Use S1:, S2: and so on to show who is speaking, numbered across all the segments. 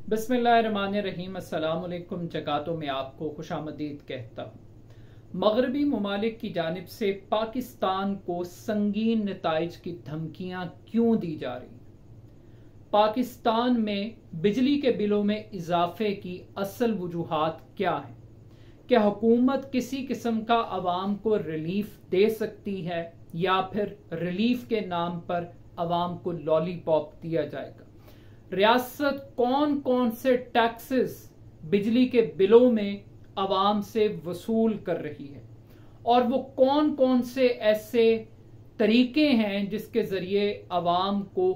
S1: बिस्मिल्लाहिर्रहमानिर्रहीम। अस्सलामुअलैकुम। जकातों में आपको खुशामदीद कहता हूँ। मगरबी ममालिक की जानिब से पाकिस्तान को संगीन नताइज की धमकियाँ क्यों दी जा रही? पाकिस्तान में बिजली के बिलों में इजाफे की असल वजूहात क्या है? क्या हुकूमत किसी किस्म का अवाम को रिलीफ दे सकती है या फिर रिलीफ के नाम पर अवाम को लॉलीपॉप दिया जाएगा? रियासत कौन कौन से टैक्सेस बिजली के बिलों में अवाम से वसूल कर रही है और वो कौन कौन से ऐसे तरीके हैं जिसके जरिए अवाम को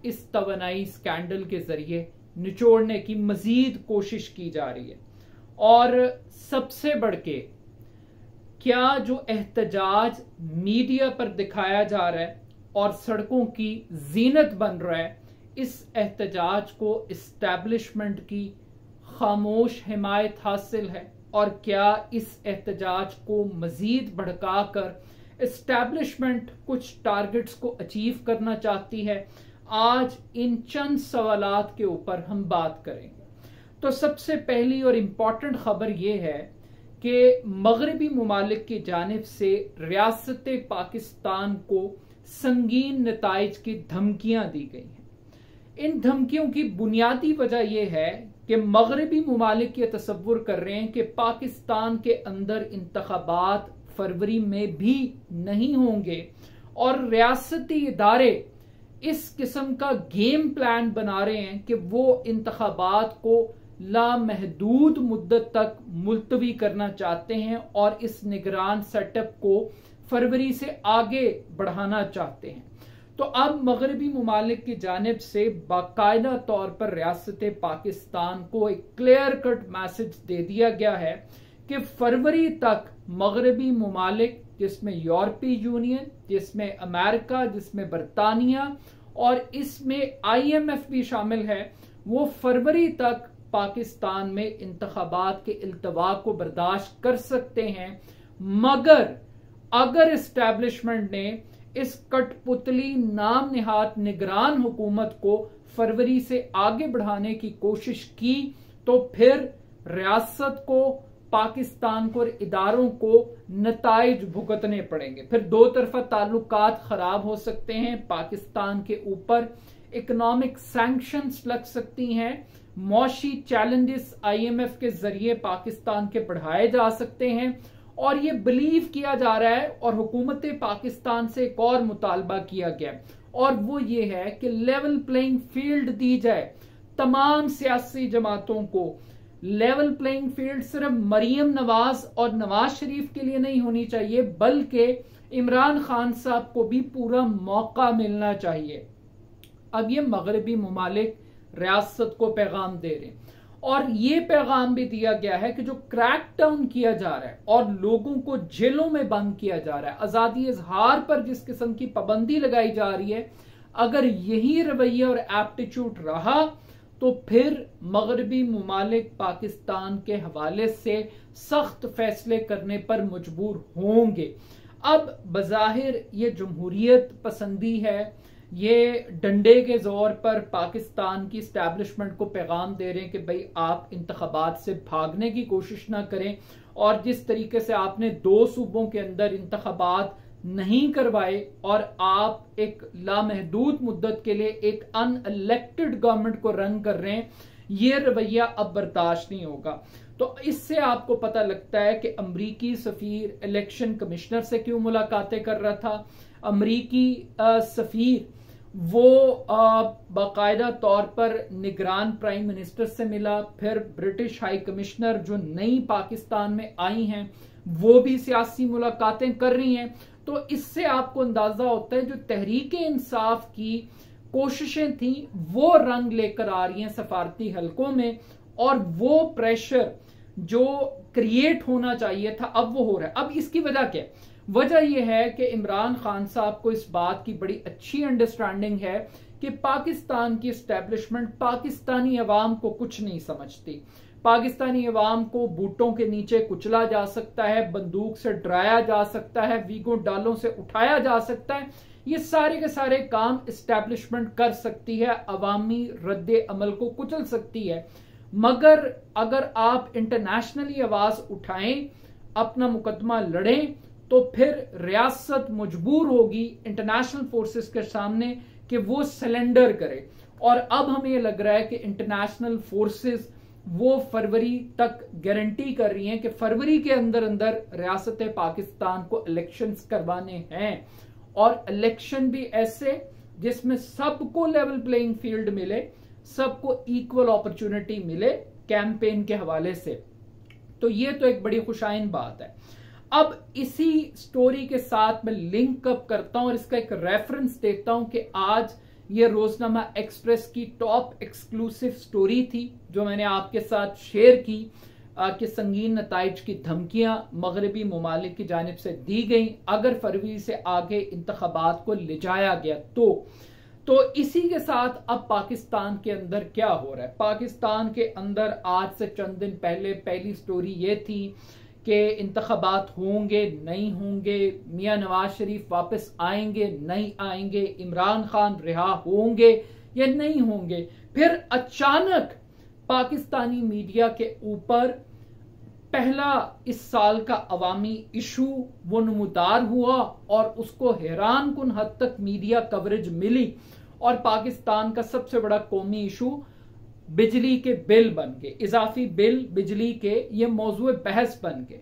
S1: इस तवानाई स्कैंडल के जरिए निचोड़ने की मजीद कोशिश की जा रही है? और सबसे बढ़ के क्या जो एहतजाज मीडिया पर दिखाया जा रहा है और सड़कों की जीनत बन रहा है, इस एहतजाज को इस्टेब्लिशमेंट की खामोश हिमायत हासिल है? और क्या इस एहतजाज को मजीद भड़काकर इस्टेब्लिशमेंट कुछ टारगेट्स को अचीव करना चाहती है? आज इन चंद सवालात के ऊपर हम बात करेंगे। तो सबसे पहली और इम्पॉर्टेंट खबर यह है कि मगरबी ममालिक की जानिब से रियासत पाकिस्तान को संगीन नताइज की धमकियां दी गई हैं। इन धमकियों की बुनियादी वजह यह है कि मगरबी ममालिक ये तसव्वुर कर रहे हैं कि पाकिस्तान के अंदर इंतखाबात फरवरी में भी नहीं होंगे और रियासती इदारे इस किस्म का गेम प्लान बना रहे हैं कि वो इंतखाबात को लामहदूद मुद्दत तक मुलतवी करना चाहते हैं और इस निगरान सेटअप को फरवरी से आगे बढ़ाना चाहते हैं। तो अब मगरबी ममालिक की जानिब से बाकायदा तौर पर रियासत पाकिस्तान को एक क्लियर कट मैसेज दे दिया गया है कि फरवरी तक मगरबी ममालिक, जिसमें यूरोपीय यूनियन, जिसमें अमेरिका, जिसमें बरतानिया और इसमें IMF भी शामिल है, वो फरवरी तक पाकिस्तान में इंतखाबात के इल्तवा को बर्दाश्त कर सकते हैं, मगर अगर इस्टेब्लिशमेंट ने इस कठपुतली नाम निहात निगरान हुकूमत को फरवरी से आगे बढ़ाने की कोशिश की तो फिर रियासत को, पाकिस्तान को और इदारों को नताइज भुगतने पड़ेंगे। फिर दो तरफा ताल्लुकात खराब हो सकते हैं, पाकिस्तान के ऊपर इकोनॉमिक सैंक्शंस लग सकती हैं, मौशी चैलेंजेस IMF के जरिए पाकिस्तान के बढ़ाए जा सकते हैं। और ये बिलीव किया जा रहा है और हुकूमत पाकिस्तान से एक और मुतालबा किया गया और वो ये है कि लेवल प्लेइंग फील्ड दी जाए तमाम सियासी जमातों को। लेवल प्लेइंग फील्ड सिर्फ मरियम नवाज और नवाज शरीफ के लिए नहीं होनी चाहिए, बल्कि इमरान खान साहब को भी पूरा मौका मिलना चाहिए। अब ये मगरबी ममालिक रियासत को पैगाम दे रहे हैं और ये पैगाम भी दिया गया है कि जो क्रैकडाउन किया जा रहा है और लोगों को जेलों में बंद किया जा रहा है, आजादी इजहार पर जिस किस्म की पाबंदी लगाई जा रही है, अगर यही रवैया और एप्टीट्यूड रहा तो फिर मगरबी ममालिक पाकिस्तान के हवाले से सख्त फैसले करने पर मजबूर होंगे। अब बज़ाहिर ये जमहूरियत पसंदी है, ये डंडे के जोर पर पाकिस्तान की स्टैब्लिशमेंट को पैगाम दे रहे हैं कि भाई आप इंतखाबात से भागने की कोशिश ना करें। और जिस तरीके से आपने 2 सूबों के अंदर इंतखाबात नहीं करवाए और आप एक लामहदूद मुद्दत के लिए एक अनइलेक्टेड गवर्नमेंट को रन कर रहे हैं, ये रवैया अब बर्दाश्त नहीं होगा। तो इससे आपको पता लगता है कि अमरीकी सफीर इलेक्शन कमिश्नर से क्यों मुलाकातें कर रहा था। अमरीकी सफीर वो बाकायदा तौर पर निगरान प्राइम मिनिस्टर से मिला, फिर ब्रिटिश हाई कमिश्नर जो नई पाकिस्तान में आई हैं वो भी सियासी मुलाकातें कर रही हैं। तो इससे आपको अंदाजा होता है जो तहरीक इंसाफ की कोशिशें थी वो रंग लेकर आ रही हैं सफारती हलकों में, और वो प्रेशर जो क्रिएट होना चाहिए था अब वो हो रहा है। अब इसकी वजह क्या है? वजह यह है कि इमरान खान साहब को इस बात की बड़ी अच्छी अंडरस्टैंडिंग है कि पाकिस्तान की एस्टेब्लिशमेंट पाकिस्तानी अवाम को कुछ नहीं समझती। पाकिस्तानी अवाम को बूटों के नीचे कुचला जा सकता है, बंदूक से डराया जा सकता है, वीगो डालों से उठाया जा सकता है, ये सारे के सारे काम इस्टेब्लिशमेंट कर सकती है, अवामी रद्दे अमल को कुचल सकती है। मगर अगर आप इंटरनेशनली आवाज उठाएं, अपना मुकदमा लड़ें, तो फिर रियासत मजबूर होगी इंटरनेशनल फोर्सेस के सामने कि वो सरेंडर करे। और अब हमें लग रहा है कि इंटरनेशनल फोर्सेस वो फरवरी तक गारंटी कर रही हैं कि फरवरी के अंदर अंदर रियासत पाकिस्तान को इलेक्शंस करवाने हैं, और इलेक्शन भी ऐसे जिसमें सबको लेवल प्लेइंग फील्ड मिले, सबको इक्वल अपॉर्चुनिटी मिले कैंपेन के हवाले से। तो ये तो एक बड़ी खुशाइन बात है। अब इसी स्टोरी के साथ मैं लिंक अप करता हूं और इसका एक रेफरेंस देता हूं कि आज ये रोजनामा एक्सप्रेस की टॉप एक्सक्लूसिव स्टोरी थी जो मैंने आपके साथ शेयर की कि संगीन नताइज की धमकियां मगरबी ममालिक की जानिब से दी गई अगर फरवरी से आगे इंतखाबात को ले जाया गया तो इसी के साथ अब पाकिस्तान के अंदर क्या हो रहा है। पाकिस्तान के अंदर आज से चंद दिन पहले पहली स्टोरी ये थी कि इंतखाबात होंगे नहीं होंगे, मियां नवाज शरीफ वापस आएंगे नहीं आएंगे, इमरान खान रिहा होंगे या नहीं होंगे। फिर अचानक पाकिस्तानी मीडिया के ऊपर पहला इस साल का अवामी इशू वो नमूदार हुआ और उसको हैरान कुन हद तक मीडिया कवरेज मिली, और पाकिस्तान का सबसे बड़ा कौमी इशू बिजली के बिल बन गए, इजाफी बिल बिजली के, ये मौजूए बहस बन गए।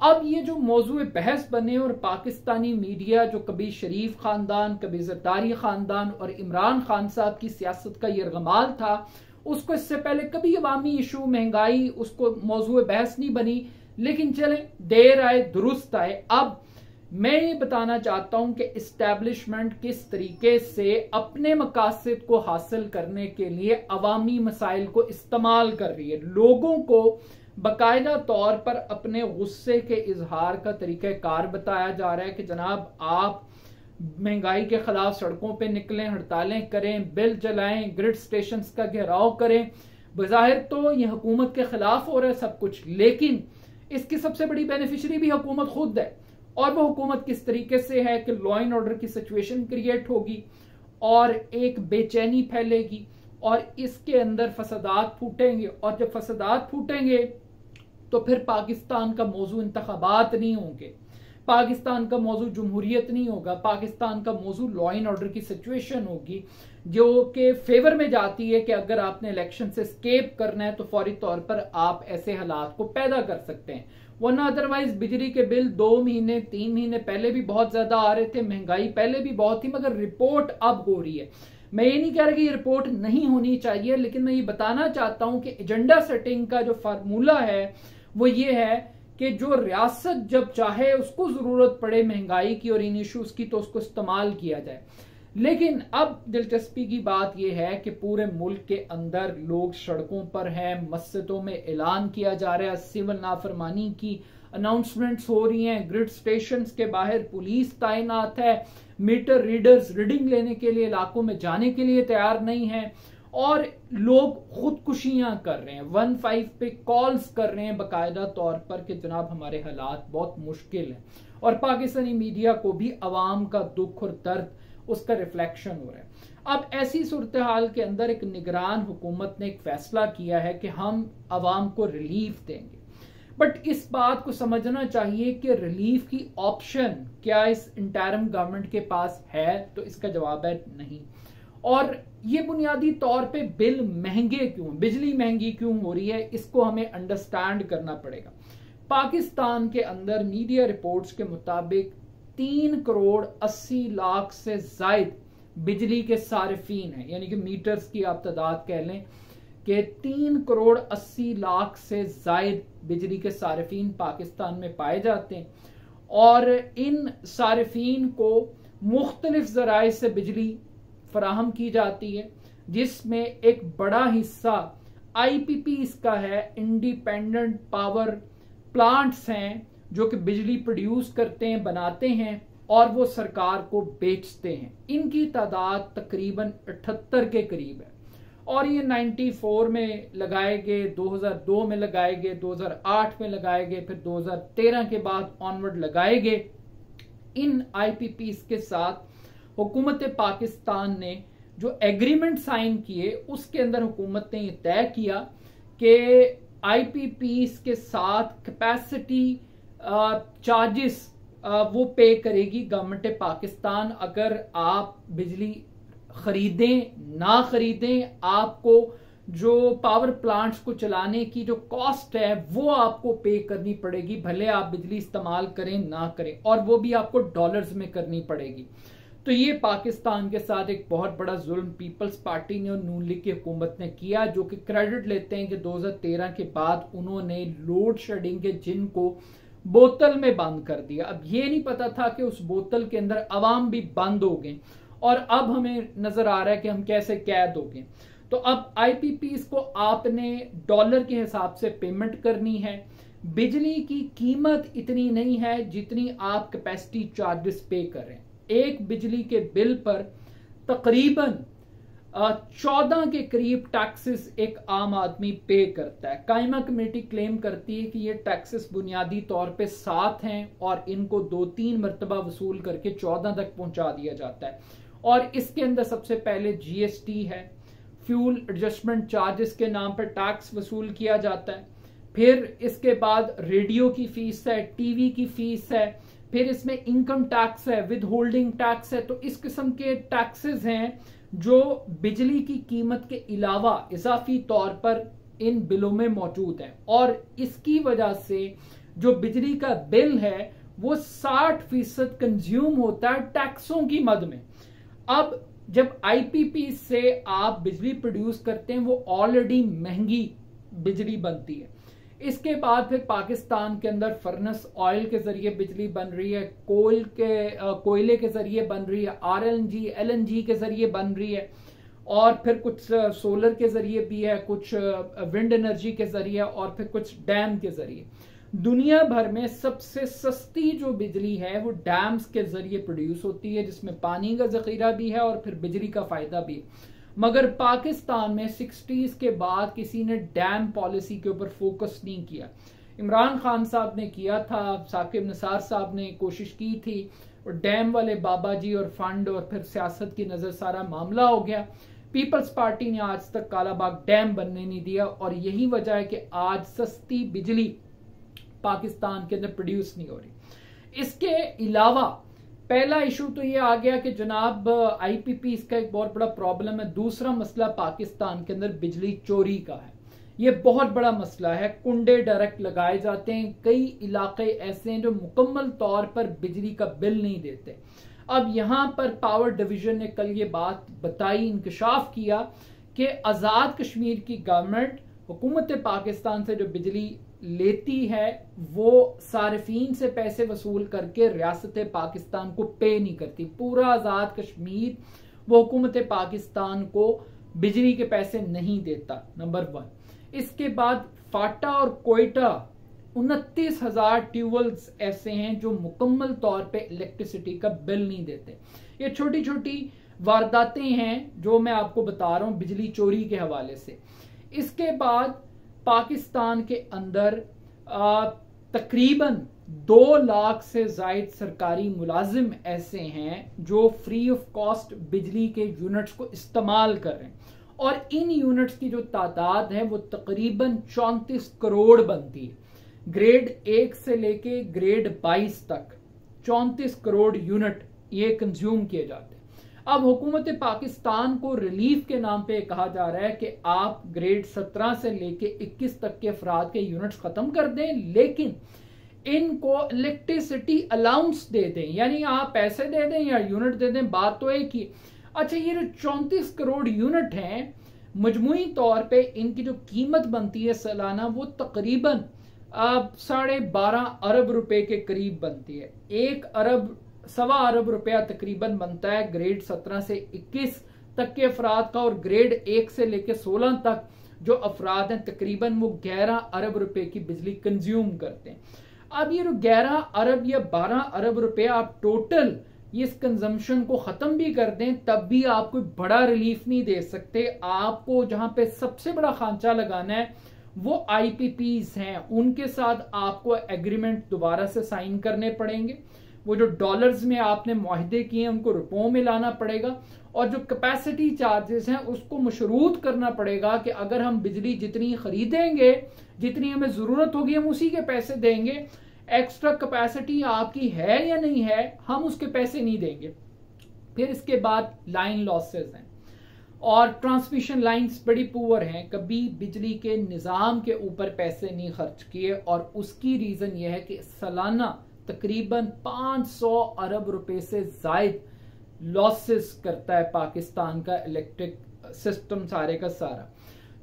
S1: अब ये जो मौजूए बहस बने और पाकिस्तानी मीडिया जो कभी शरीफ खानदान, कभी जरदारी खानदान और इमरान खान साहब की सियासत का यरगमाल था, उसको इससे पहले कभी अवामी इशू महंगाई उसको मौजूए बहस नहीं बनी। लेकिन चले देर आए दुरुस्त आए। अब मैं ये बताना चाहता हूं कि इस्टेब्लिशमेंट किस तरीके से अपने मकासद को हासिल करने के लिए अवामी मसाइल को इस्तेमाल कर रही है। लोगों को बाकायदा तौर पर अपने गुस्से के इजहार का तरीक़ाकार बताया जा रहा है कि जनाब आप महंगाई के खिलाफ सड़कों पे निकलें, हड़तालें करें, बिल जलाएं, ग्रिड स्टेशन का घेराव करें। बज़ाहिर तो ये हुकूमत के खिलाफ हो रहा है सब कुछ, लेकिन इसकी सबसे बड़ी बेनिफिशियरी भी हुकूमत खुद है। और वो हुकूमत किस तरीके से है कि लॉ एंड ऑर्डर की सिचुएशन क्रिएट होगी और एक बेचैनी फैलेगी और इसके अंदर फसादात फूटेंगे, और जब फसादात फूटेंगे तो फिर पाकिस्तान का मौजू इंतखाबात नहीं होंगे, पाकिस्तान का मौजू जमहूरियत नहीं होगा, पाकिस्तान का मौजू लॉ एंड ऑर्डर की सिचुएशन होगी जो कि फेवर में जाती है कि अगर आपने इलेक्शन से स्केप करना है तो फौरी तौर पर आप ऐसे हालात को पैदा कर सकते हैं। वरना अदरवाइज बिजली के बिल 2 महीने 3 महीने पहले भी बहुत ज्यादा आ रहे थे, महंगाई पहले भी बहुत थी, मगर रिपोर्ट अब हो रही है। मैं ये नहीं कह रहा कि ये रिपोर्ट नहीं होनी चाहिए, लेकिन मैं ये बताना चाहता हूं कि एजेंडा सेटिंग का जो फार्मूला है वो ये है कि जो रियासत जब चाहे उसको जरूरत पड़े महंगाई की और इन इश्यूज की तो उसको इस्तेमाल किया जाए। लेकिन अब दिलचस्पी की बात यह है कि पूरे मुल्क के अंदर लोग सड़कों पर हैं, मस्जिदों में ऐलान किया जा रहा है, सिविल नाफरमानी की अनाउंसमेंट्स हो रही हैं, ग्रिड स्टेशंस के बाहर पुलिस तैनात है, मीटर रीडर्स रीडिंग लेने के लिए इलाकों में जाने के लिए तैयार नहीं है, और लोग खुदकुशियां कर रहे हैं, 15 पे कॉल्स कर रहे हैं बाकायदा तौर पर कि जनाब हमारे हालात बहुत मुश्किल हैं। और पाकिस्तानी मीडिया को भी अवाम का दुख और दर्द उसका रिफ्लेक्शन हो रहा है। अब ऐसी सूरत हाल के अंदर एक निगरान हुकूमत ने एक फैसला किया है कि हम अवाम को रिलीफ देंगे, बट इस बात को समझना चाहिए कि रिलीफ की ऑप्शन क्या इस इंटरिम गवर्नमेंट के पास है, तो इसका जवाब है नहीं। और ये बुनियादी तौर पे बिल महंगे क्यों, बिजली महंगी क्यों हो रही है, इसको हमें अंडरस्टैंड करना पड़ेगा। पाकिस्तान के अंदर मीडिया रिपोर्ट्स के मुताबिक 3 करोड़ 80 लाख से जायद बिजली के सारिफीन हैं, यानी कि मीटर्स की आप तादाद कह लें कि 3 करोड़ 80 लाख से जायद बिजली के सारिफीन पाकिस्तान में पाए जाते हैं। और इन सारिफीन को मुख्तलिफ जराए से बिजली फराहम की जाती है, जिसमें एक बड़ा हिस्सा IPPs का है, इंडिपेंडेंट पावर प्लांट्स हैं जो कि बिजली प्रोड्यूस करते हैं, बनाते हैं और वो सरकार को बेचते हैं। इनकी तादाद तकरीबन 78 के करीब है और ये 94 में लगाए गए, 2002 में लगाए गए, 2008 में लगाए गए, फिर 2013 के बाद ऑनवर्ड लगाए गए। इन IPPs के साथ हुकूमत पाकिस्तान ने जो एग्रीमेंट साइन किए उसके अंदर हुकूमत ने यह तय किया कि IPPs के साथ कैपेसिटी चार्जेस वो पे करेगी गवर्नमेंट पाकिस्तान। अगर आप बिजली खरीदें ना खरीदें, आपको जो पावर प्लांट्स को चलाने की जो कॉस्ट है वो आपको पे करनी पड़ेगी, भले आप बिजली इस्तेमाल करें ना करें, और वो भी आपको डॉलर्स में करनी पड़ेगी। तो ये पाकिस्तान के साथ एक बहुत बड़ा जुल्म पीपल्स पार्टी ने और नून लीग की हुकूमत ने किया, जो कि क्रेडिट लेते हैं कि 2013 के बाद उन्होंने लोड शेडिंग के जिन को बोतल में बंद कर दिया। अब ये नहीं पता था कि उस बोतल के अंदर अवाम भी बंद हो गए, और अब हमें नजर आ रहा है कि हम कैसे कैद हो गए। तो अब IPPs को आपने डॉलर के हिसाब से पेमेंट करनी है। बिजली की कीमत इतनी नहीं है जितनी आप कैपेसिटी चार्जेस पे करें। एक बिजली के बिल पर तकरीबन 14 के करीब टैक्सेस एक आम आदमी पे करता है। कायमा कमेटी क्लेम करती है कि ये टैक्सेस बुनियादी तौर पे 7 हैं और इनको 2-3 मरतबा वसूल करके 14 तक पहुंचा दिया जाता है। और इसके अंदर सबसे पहले GST है, फ्यूल एडजस्टमेंट चार्जेस के नाम पर टैक्स वसूल किया जाता है, फिर इसके बाद रेडियो की फीस है, टीवी की फीस है, फिर इसमें इनकम टैक्स है, विद होल्डिंग टैक्स है। तो इस किस्म के टैक्सेस हैं जो बिजली की कीमत के अलावा इजाफी तौर पर इन बिलों में मौजूद हैं, और इसकी वजह से जो बिजली का बिल है वो 60% कंज्यूम होता है टैक्सों की मद में। अब जब IPP से आप बिजली प्रोड्यूस करते हैं वो ऑलरेडी महंगी बिजली बनती है। इसके बाद फिर पाकिस्तान के अंदर फर्नेस ऑयल के जरिए बिजली बन रही है, कोयले के जरिए बन रही है, RLNG LNG के जरिए बन रही है, और फिर कुछ सोलर के जरिए भी है, कुछ विंड एनर्जी के जरिए, और फिर कुछ डैम के जरिए। दुनिया भर में सबसे सस्ती जो बिजली है वो डैम्स के जरिए प्रोड्यूस होती है, जिसमें पानी का जखीरा भी है और फिर बिजली का फायदा भी है। मगर पाकिस्तान में 60s के बाद किसी ने डैम पॉलिसी के ऊपर फोकस नहीं किया। इमरान खान साहब ने किया था, साकिब निसार साहब ने कोशिश की थी, और डैम वाले बाबा जी और फंड और फिर सियासत की नजर सारा मामला हो गया। पीपल्स पार्टी ने आज तक कालाबाग डैम बनने नहीं दिया, और यही वजह है कि आज सस्ती बिजली पाकिस्तान के अंदर प्रोड्यूस नहीं हो रही। इसके अलावा पहला इशू तो ये आ गया कि जनाब IPP इसका एक बहुत बड़ा प्रॉब्लम है। दूसरा मसला पाकिस्तान के अंदर बिजली चोरी का है, ये बहुत बड़ा मसला है। कुंडे डायरेक्ट लगाए जाते हैं, कई इलाके ऐसे हैं जो मुकम्मल तौर पर बिजली का बिल नहीं देते। अब यहां पर पावर डिवीजन ने कल ये बात बताई, इंकशाफ किया कि आजाद कश्मीर की गवर्नमेंट हुकूमत पाकिस्तान से जो बिजली लेती है वो सारिफीन से पैसे वसूल करके रियासत पाकिस्तान को पे नहीं करती। पूरा आजाद कश्मीर वो हुकूमत पाकिस्तान को बिजली के पैसे नहीं देता, नंबर 1। इसके बाद फाटा और कोयटा 29,000 ट्यूबवेल्स ऐसे हैं जो मुकम्मल तौर पे इलेक्ट्रिसिटी का बिल नहीं देते। ये छोटी छोटी वारदातें हैं जो मैं आपको बता रहा हूं बिजली चोरी के हवाले से। इसके बाद पाकिस्तान के अंदर तकरीबन 2 लाख से जायद सरकारी मुलाजिम ऐसे हैं जो फ्री ऑफ कॉस्ट बिजली के यूनिट्स को इस्तेमाल कर रहे हैं, और इन यूनिट्स की जो तादाद है वो तकरीबन 34 करोड़ बनती है। ग्रेड 1 से लेके ग्रेड 22 तक 34 करोड़ यूनिट ये कंज्यूम किए जाते हैं। अब हुकूमत पाकिस्तान को रिलीफ के नाम पे कहा जा रहा है कि आप ग्रेड 17 से लेके 21 तक के अफराद के यूनिट्स खत्म कर दें, लेकिन इनको इलेक्ट्रिसिटी अलाउंस दे दें, यानी आप पैसे दे दें या यूनिट दे दें, बात तो एक ही। अच्छा, ये जो 34 करोड़ यूनिट हैं, मजमूई तौर पे इनकी जो कीमत बनती है सालाना वो तकरीबन 12.5 अरब रुपए के करीब बनती है। 1 अरब 1.25 अरब रुपया तकरीबन बनता है ग्रेड 17 से 21 तक के अफराद का, और ग्रेड 1 से लेके 16 तक जो अफराद हैं तकरीबन वो 11 अरब रुपए की बिजली कंज्यूम करते हैं। अब ये जो 11 अरब या 12 अरब रुपया आप टोटल ये इस कंजम्पशन को खत्म भी कर दें, तब भी आप कोई बड़ा रिलीफ नहीं दे सकते। आपको जहां पे सबसे बड़ा खांचा लगाना है वो IPPs हैं, उनके साथ आपको एग्रीमेंट दोबारा से साइन करने पड़ेंगे। वो जो डॉलर्स में आपने मुआहदे किए हैं उनको रुपयों में लाना पड़ेगा, और जो कैपेसिटी चार्जेस हैं उसको मशरूत करना पड़ेगा कि अगर हम बिजली जितनी खरीदेंगे, जितनी हमें जरूरत होगी, हम उसी के पैसे देंगे। एक्स्ट्रा कैपेसिटी आपकी है या नहीं है, हम उसके पैसे नहीं देंगे। फिर इसके बाद लाइन लॉसेस हैं और ट्रांसमिशन लाइंस बड़ी पुअर हैं, कभी बिजली के निज़ाम के ऊपर पैसे नहीं खर्च किए, और उसकी रीज़न यह है कि सालाना तकरीबन 500 अरब रुपए से जायद लॉसेस करता है पाकिस्तान का इलेक्ट्रिक सिस्टम सारे का सारा।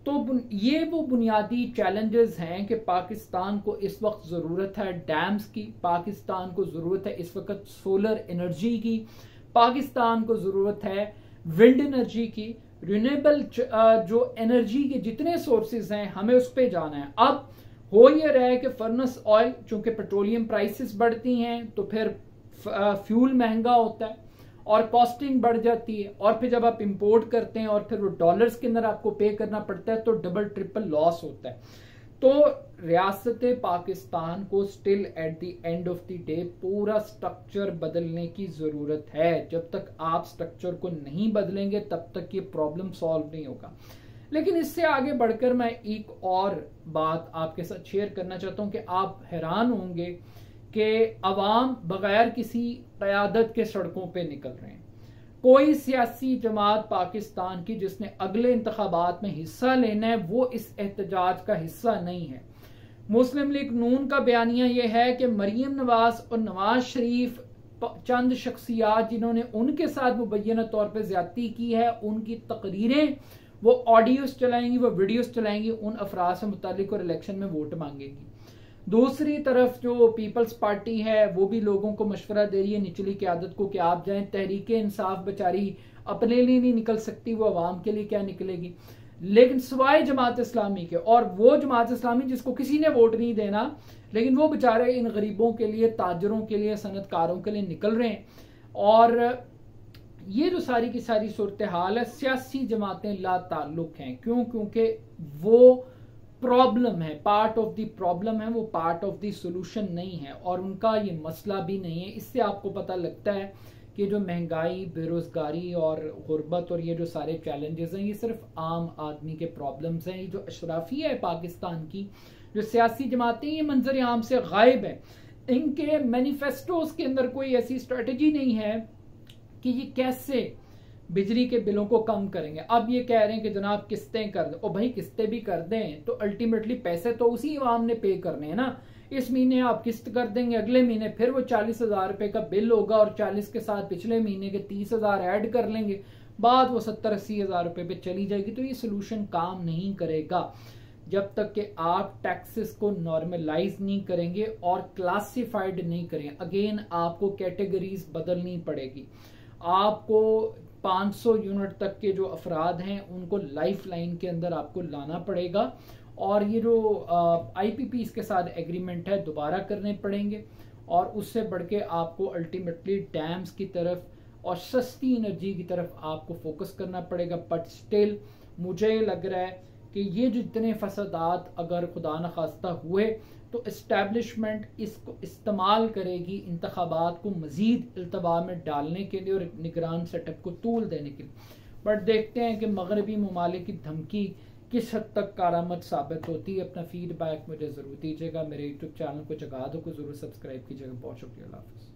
S1: तो ये वो बुनियादी चैलेंजेस हैं कि पाकिस्तान को इस वक्त ज़रूरत है डैम्स की, पाकिस्तान को ज़रूरत है इस वक्त सोलर एनर्जी की, पाकिस्तान को ज़रूरत है विंड एनर्जी की, रिन्यूएबल जो एनर्जी के जितने सोर्सेज हैं हमें उस पर जाना है। अब हो ये रहा है कि फर्नेस ऑयल, चूंकि पेट्रोलियम प्राइसेस बढ़ती हैं तो फिर फ्यूल महंगा होता है और कॉस्टिंग बढ़ जाती है, और फिर जब आप इंपोर्ट करते हैं और फिर वो डॉलर्स के अंदर आपको पे करना पड़ता है तो डबल ट्रिपल लॉस होता है। तो रियासत पाकिस्तान को still at the end of the day पूरा स्ट्रक्चर बदलने की जरूरत है। जब तक आप स्ट्रक्चर को नहीं बदलेंगे तब तक ये प्रॉब्लम सॉल्व नहीं होगा। लेकिन इससे आगे बढ़कर मैं एक और बात आपके साथ शेयर करना चाहता हूं कि आप हैरान होंगे कि अवाम बगैर किसी क़यादत के सड़कों पे निकल रहे हैं। कोई सियासी जमात पाकिस्तान की जिसने अगले इंतखाबात में हिस्सा लेना है वो इस एहतजाज का हिस्सा नहीं है। मुस्लिम लीग नून का बयानिया यह है कि मरीम नवाज और नवाज शरीफ चंद शख्सियात जिन्होंने उनके साथ मुबैना तौर पर ज्यादती की है, उनकी तकरीरें, वो ऑडियोस चलाएंगी, वो वीडियोस चलाएंगी उन अफराद से मुतालिक और इलेक्शन में वोट मांगेगी। दूसरी तरफ जो पीपल्स पार्टी है वो भी लोगों को मशवरा दे रही है निचली क़यादत को कि आप जाएं। तहरीक इंसाफ बेचारी अपने लिए नहीं निकल सकती, वो अवाम के लिए क्या निकलेगी। लेकिन सिवाय जमात इस्लामी के, और वो जमात इस्लामी जिसको किसी ने वोट नहीं देना, लेकिन वो बेचारे इन गरीबों के लिए, ताजरों के लिए, सनतकारों के लिए निकल रहे हैं। और ये जो सारी की सारी सूरत हाल है, सियासी जमातें ला ताल्लुक हैं। क्यों? क्योंकि वो प्रॉब्लम है, पार्ट ऑफ द प्रॉब्लम है, वो पार्ट ऑफ द सोल्यूशन नहीं है, और उनका ये मसला भी नहीं है। इससे आपको पता लगता है कि जो महंगाई, बेरोजगारी और गुर्बत और ये जो सारे चैलेंजेस हैं ये सिर्फ आम आदमी के प्रॉब्लम्स हैं। ये जो अशराफिया है पाकिस्तान की, जो सियासी जमातें, ये मंजर आम से गायब है। इनके मैनिफेस्टोज के अंदर कोई ऐसी स्ट्रेटजी नहीं है कि ये कैसे बिजली के बिलों को कम करेंगे। अब ये कह रहे हैं कि जनाब किस्तें कर दें, और भाई किस्तें भी कर दें तो अल्टीमेटली पैसे तो उसी अवाम ने पे करने हैं ना। इस महीने आप किस्त कर देंगे, अगले महीने फिर वो 40,000 रुपए का बिल होगा, और 40 के साथ पिछले महीने के 30,000 ऐड कर लेंगे, बाद वो 70-80 हजार रुपए पे चली जाएगी। तो ये सोल्यूशन काम नहीं करेगा जब तक कि आप टैक्सेस को नॉर्मलाइज नहीं करेंगे और क्लासिफाइड नहीं करेंगे। अगेन आपको कैटेगरीज बदलनी पड़ेगी। आपको 500 यूनिट तक के जो अफराद हैं उनको लाइफ लाइन के अंदर आपको लाना पड़ेगा, और ये जो IPPs के साथ एग्रीमेंट है दोबारा करने पड़ेंगे, और उससे बढ़ के आपको अल्टीमेटली डैम्स की तरफ और सस्ती एनर्जी की तरफ आपको फोकस करना पड़ेगा। बट स्टिल मुझे लग रहा है कि ये जितने फसादात अगर खुदा न खास्ता हुए तो इस्टेब्लिशमेंट इसको इस्तेमाल करेगी इंतखाबात को मजीद इल्तवा में डालने के लिए और निगरान सेटअप को तूल देने के लिए। बट देखते हैं कि मगरबी ममालिक की धमकी किस हद तक कारामद साबित होती है। अपना फीडबैक मुझे ज़रूर दीजिएगा। मेरे यूट्यूब चैनल को जगादो को ज़रूर सब्सक्राइब कीजिएगा। बहुत शुक्रिया। अल्लाह हाफ़िज़।